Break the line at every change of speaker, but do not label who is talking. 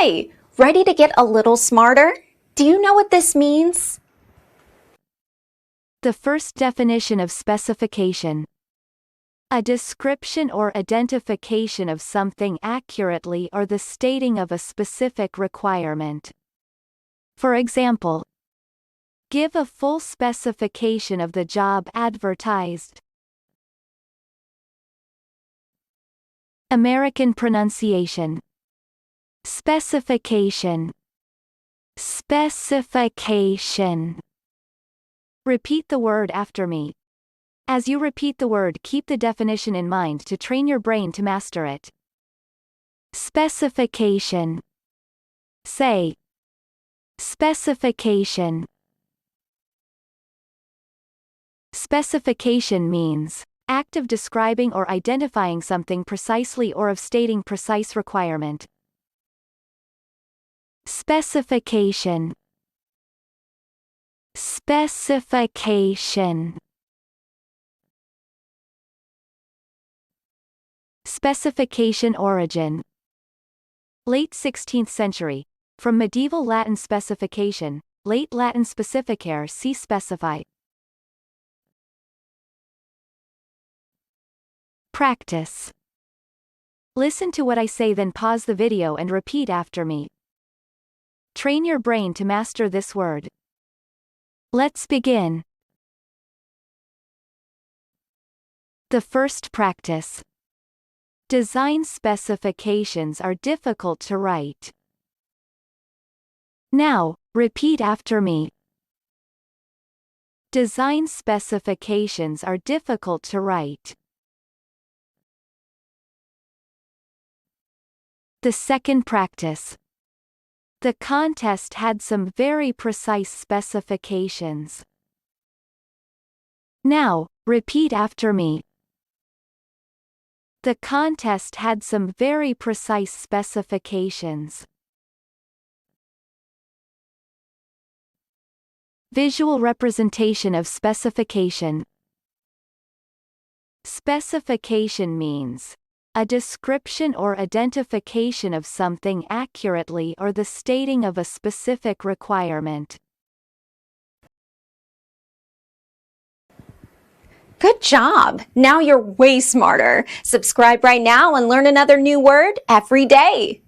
Hi! Ready to get a little smarter? Do you know what this means?
The first definition of specification. A description or identification of something accurately or the stating of a specific requirement. For example, give a full specification of the job advertised. American pronunciation. Specification. Specification. Repeat the word after me. As you repeat the word, keep the definition in mind to train your brain to master it. Specification. Say. Specification. Specification means act of describing or identifying something precisely or of stating precise requirement. Specification. Specification. Specification origin. Late 16th century. From medieval Latin specification, late Latin specificare, see specify. Practice. Listen to what I say, then pause the video and repeat after me. Train your brain to master this word. Let's begin. The first practice. Design specifications are difficult to write. Now, repeat after me. Design specifications are difficult to write. The second practice. The contest had some very precise specifications. Now, repeat after me. The contest had some very precise specifications. Visual representation of specification. Specification means a description or identification of something accurately or the stating of a specific requirement.
Good job! Now you're way smarter. Subscribe right now and learn another new word every day.